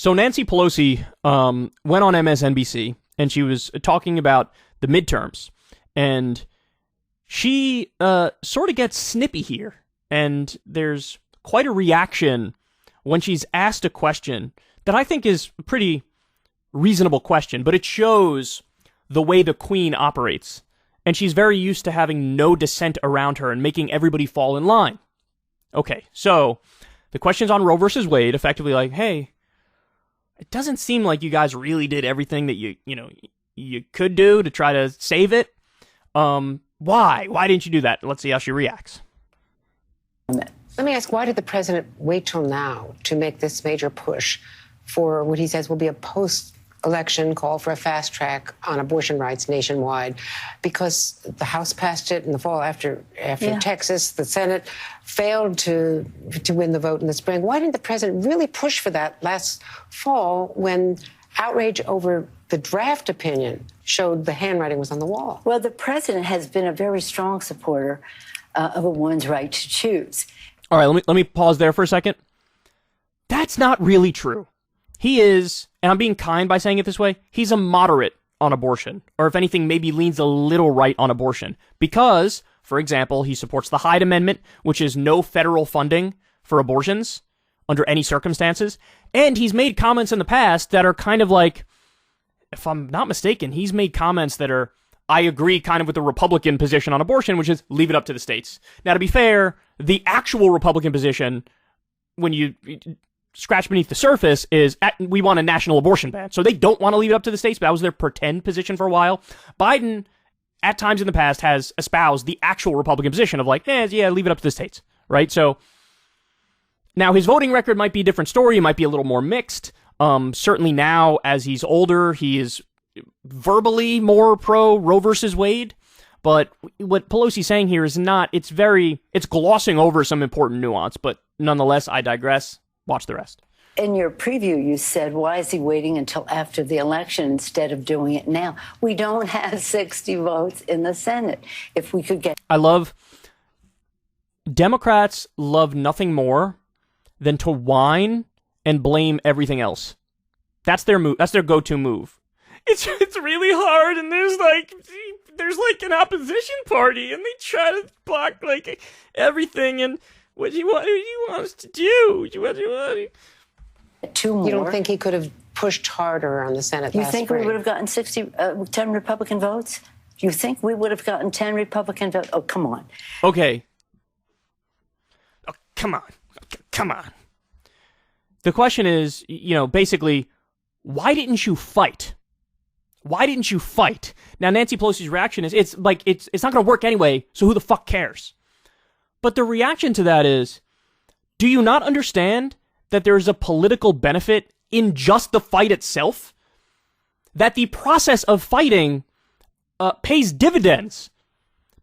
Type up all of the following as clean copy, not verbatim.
So Nancy Pelosi went on MSNBC, and she was talking about the midterms, and she sort of gets snippy here, and there's quite a reaction when she's asked a question that I think is a pretty reasonable question, but it shows the way the Queen operates, and she's very used to having no dissent around her and making everybody fall in line. Okay, so the question's on Roe versus Wade, effectively like, hey, it doesn't seem like you guys really did everything that you could do to try to save it. Why? Why didn't you do that? Let's see how she reacts. Let me ask, why did the president wait till now to make this major push for what he says will be a post-election call for a fast track on abortion rights nationwide? Because the House passed it in the fall after Texas, the Senate failed to win the vote in the spring. Why didn't the president really push for that last fall when outrage over the draft opinion showed the handwriting was on the wall? Well, the president has been a very strong supporter of a woman's right to choose. All right, let me pause there for a second. That's not really true. He is, and I'm being kind by saying it this way, he's a moderate on abortion, or if anything, maybe leans a little right on abortion. Because, for example, he supports the Hyde Amendment, which is no federal funding for abortions under any circumstances. And he's made comments in the past that are kind of like, if I'm not mistaken, he's made comments that are, I agree kind of with the Republican position on abortion, which is leave it up to the states. Now, to be fair, the actual Republican position, when you scratch beneath the surface, is we want a national abortion ban. So they don't want to leave it up to the states, but that was their pretend position for a while. Biden, at times in the past, has espoused the actual Republican position of like, yeah, leave it up to the states, right? So now his voting record might be a different story. It might be a little more mixed. Certainly now, as he's older, he is verbally more pro Roe versus Wade. But what Pelosi's saying here is not, it's glossing over some important nuance. But nonetheless, I digress. Watch the rest. In your preview, you said, why is he waiting until after the election instead of doing it now? We don't have 60 votes in the Senate. If we could get... Democrats love nothing more than to whine and blame everything else. That's their move. That's their go-to move. It's really hard, and there's like an opposition party, and they try to block like everything. And what do you want us to do? Two more. You don't think he could have pushed harder on the Senate? You think we would have gotten 10 Republican votes? You think we would have gotten 10 Republican votes? Oh, come on. Okay. Oh, come on. The question is, basically, why didn't you fight? Why didn't you fight? Now, Nancy Pelosi's reaction is, it's not going to work anyway, so who the fuck cares? But the reaction to that is, do you not understand that there is a political benefit in just the fight itself? That the process of fighting pays dividends?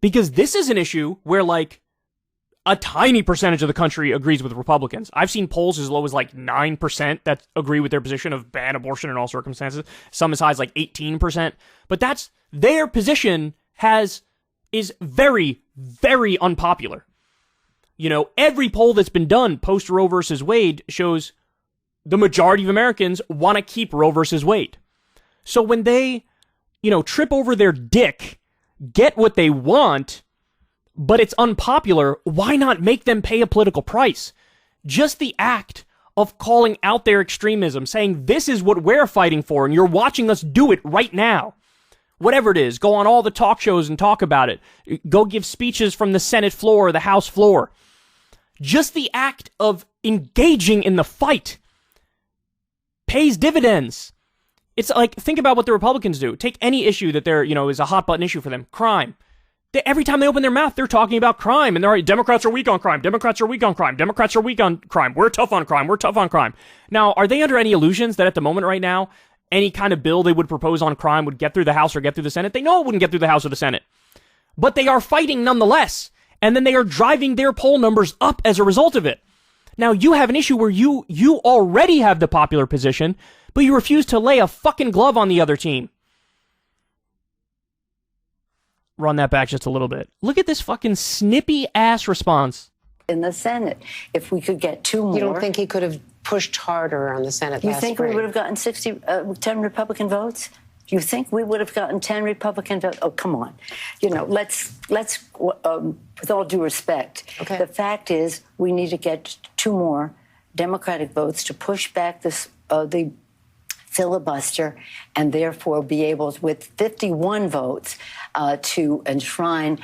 Because this is an issue where, like, a tiny percentage of the country agrees with Republicans. I've seen polls as low as like 9% that agree with their position of ban abortion in all circumstances. Some as high as like 18%. But that's their position is very, very unpopular. Every poll that's been done post Roe versus Wade shows the majority of Americans want to keep Roe versus Wade. So when they, trip over their dick, get what they want, but it's unpopular, why not make them pay a political price? Just the act of calling out their extremism, saying this is what we're fighting for, and you're watching us do it right now. Whatever it is, go on all the talk shows and talk about it. Go give speeches from the Senate floor or the House floor. Just the act of engaging in the fight pays dividends. It's like, think about what the Republicans do. Take any issue that is a hot button issue for them. Crime. Every time they open their mouth, they're talking about crime, and they're like, Democrats are weak on crime. Democrats are weak on crime. Democrats are weak on crime. We're tough on crime. We're tough on crime. Now, are they under any illusions that at the moment right now, any kind of bill they would propose on crime would get through the House or get through the Senate? They know it wouldn't get through the House or the Senate. But they are fighting nonetheless, and then they are driving their poll numbers up as a result of it. Now, you have an issue where you already have the popular position, but you refuse to lay a fucking glove on the other team. Run that back just a little bit. Look at this fucking snippy ass response. In the Senate, if we could get two more. You don't think he could have pushed harder on the Senate You last think spring. we would have gotten 10 Republican votes? You think we would have gotten 10 Republican votes? Oh, come on. Let's with all due respect, okay. The fact is we need to get 2 more Democratic votes to push back the filibuster and therefore be able, with 51 votes, to enshrine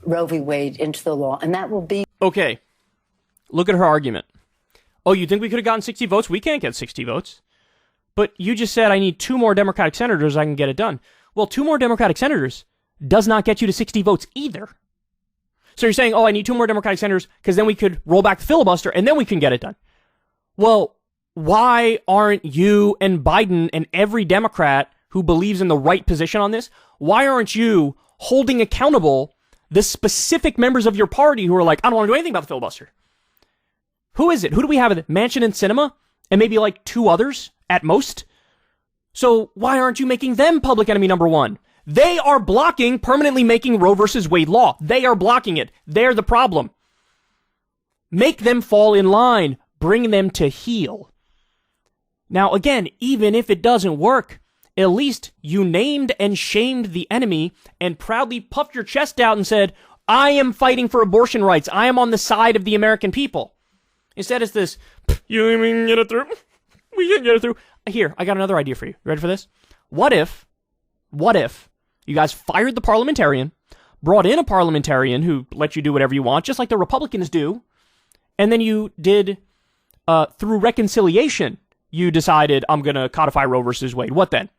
Roe v. Wade into the law. And that will be... Okay. Look at her argument. Oh, you think we could have gotten 60 votes? We can't get 60 votes. But you just said I need 2 more Democratic senators, I can get it done. Well, 2 more Democratic senators does not get you to 60 votes either. So you're saying, oh, I need 2 more Democratic senators because then we could roll back the filibuster and then we can get it done. Well, why aren't you and Biden and every Democrat who believes in the right position on this, why aren't you holding accountable the specific members of your party who are like, I don't want to do anything about the filibuster? Who is it? Who do we have at Manchin and Sinema? And maybe like 2 others at most? So why aren't you making them public enemy number 1? They are blocking permanently making Roe versus Wade law. They are blocking it. They're the problem. Make them fall in line. Bring them to heel. Now, again, even if it doesn't work, at least you named and shamed the enemy and proudly puffed your chest out and said, I am fighting for abortion rights. I am on the side of the American people. Instead, it's this, you can get it through? We can get it through. Here, I got another idea for you. You ready for this? What if you guys fired the parliamentarian, brought in a parliamentarian who let you do whatever you want, just like the Republicans do, and then you did, through reconciliation, you decided, I'm going to codify Roe versus Wade. What then?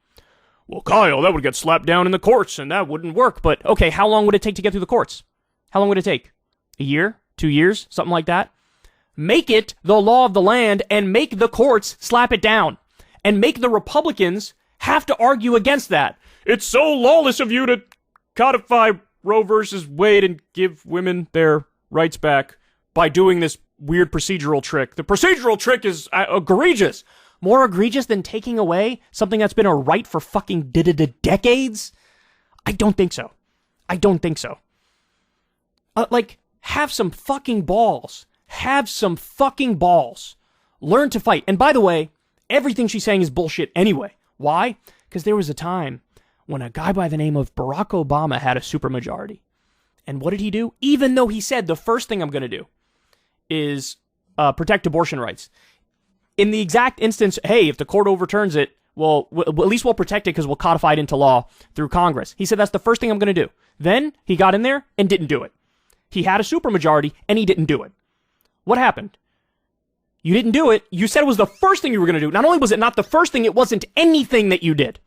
Well, Kyle, that would get slapped down in the courts, and that wouldn't work. But, okay, how long would it take to get through the courts? How long would it take? A year? 2 years? Something like that? Make it the law of the land and make the courts slap it down. And make the Republicans have to argue against that. It's so lawless of you to codify Roe versus Wade and give women their rights back by doing this weird procedural trick. The procedural trick is egregious. More egregious than taking away something that's been a right for fucking decades? I don't think so. Have some fucking balls. Have some fucking balls. Learn to fight. And by the way, everything she's saying is bullshit anyway. Why? Because there was a time when a guy by the name of Barack Obama had a supermajority. And what did he do? Even though he said the first thing I'm going to do is protect abortion rights. In the exact instance, hey, if the court overturns it, well, at least we'll protect it because we'll codify it into law through Congress. He said that's the first thing I'm going to do. Then he got in there and didn't do it. He had a supermajority and he didn't do it. What happened? You didn't do it. You said it was the first thing you were going to do. Not only was it not the first thing, it wasn't anything that you did.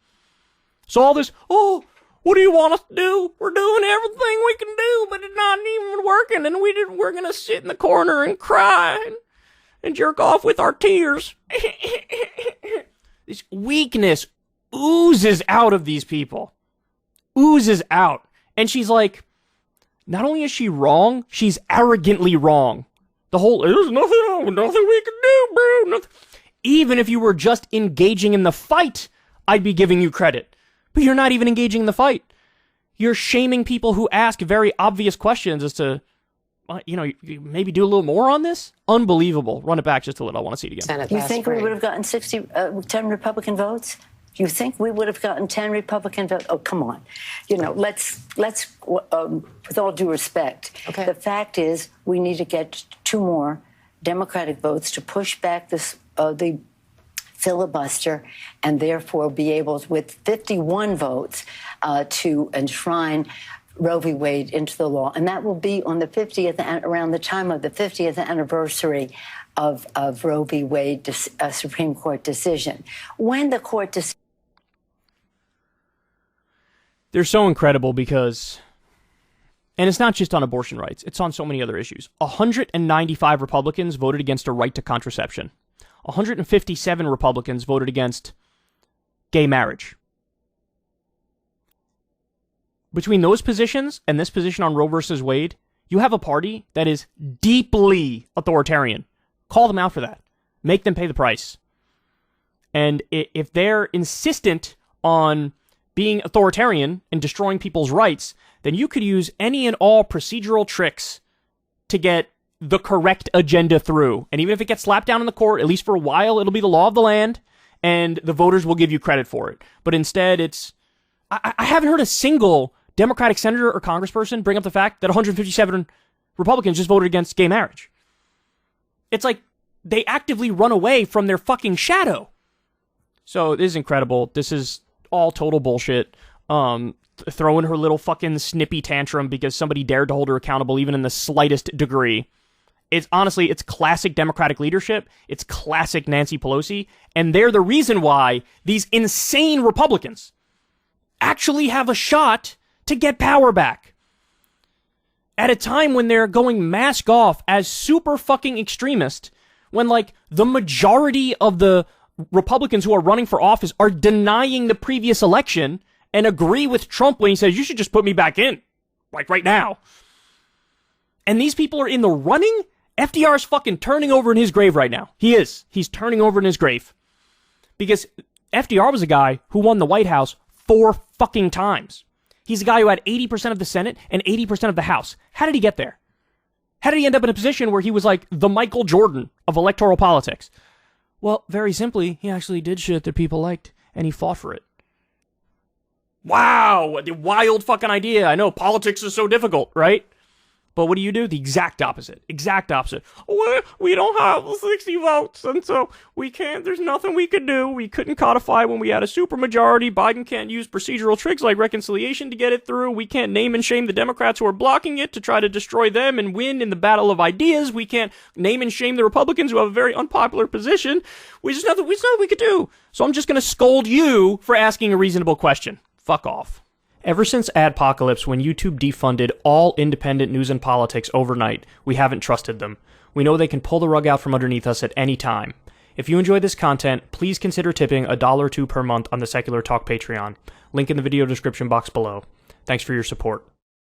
So all this, oh, what do you want us to do? We're doing everything we can do, but it's not even working, and we're going to sit in the corner and cry and jerk off with our tears. This weakness oozes out of these people. Oozes out. And she's like, not only is she wrong, she's arrogantly wrong. The whole, there's nothing we can do, bro. Nothing. Even if you were just engaging in the fight, I'd be giving you credit. But you're not even engaging in the fight. You're shaming people who ask very obvious questions as to, maybe do a little more on this? Unbelievable. Run it back just a little. I want to see it again. Senate you think we would have gotten 10 Republican votes? You think we would have gotten 10 Republican votes? Oh, come on. Let's with all due respect, okay. The fact is we need to get 2 more Democratic votes to push back the filibuster and therefore be able, with 51 votes, to enshrine Roe v. Wade into the law. And that will be on the 50th, around the time of the 50th anniversary of Roe v. Wade, Supreme Court decision. When the court they're so incredible because, and it's not just on abortion rights, it's on so many other issues. 195 Republicans voted against a right to contraception. 157 Republicans voted against gay marriage. Between those positions and this position on Roe versus Wade, you have a party that is deeply authoritarian. Call them out for that. Make them pay the price. And if they're insistent on being authoritarian and destroying people's rights, then you could use any and all procedural tricks to get the correct agenda through. And even if it gets slapped down in the court, at least for a while, it'll be the law of the land, and the voters will give you credit for it. But instead, it's... I haven't heard a single Democratic senator or congressperson bring up the fact that 157 Republicans just voted against gay marriage. It's like they actively run away from their fucking shadow. So this is incredible. This is all total bullshit. Throwing her little fucking snippy tantrum because somebody dared to hold her accountable even in the slightest degree. It's honestly, it's classic Democratic leadership. It's classic Nancy Pelosi. And they're the reason why these insane Republicans actually have a shot to get power back. At a time when they're going mask off as super fucking extremist, when like the majority of the Republicans who are running for office are denying the previous election and agree with Trump when he says, you should just put me back in, like right now. And these people are in the running. FDR is fucking turning over in his grave right now. He is. He's turning over in his grave. Because FDR was a guy who won the White House 4 fucking times. He's a guy who had 80% of the Senate and 80% of the House. How did he get there? How did he end up in a position where he was like the Michael Jordan of electoral politics? Well, very simply, he actually did shit that people liked, and he fought for it. Wow, what a wild fucking idea. I know, politics is so difficult, right? But what do? The exact opposite. Exact opposite. We don't have 60 votes, and so we can't, there's nothing we could do. We couldn't codify when we had a supermajority. Biden can't use procedural tricks like reconciliation to get it through. We can't name and shame the Democrats who are blocking it to try to destroy them and win in the battle of ideas. We can't name and shame the Republicans who have a very unpopular position. There's nothing we could do. So I'm just going to scold you for asking a reasonable question. Fuck off. Ever since Adpocalypse, when YouTube defunded all independent news and politics overnight, we haven't trusted them. We know they can pull the rug out from underneath us at any time. If you enjoy this content, please consider tipping $1 or $2 per month on the Secular Talk Patreon. Link in the video description box below. Thanks for your support.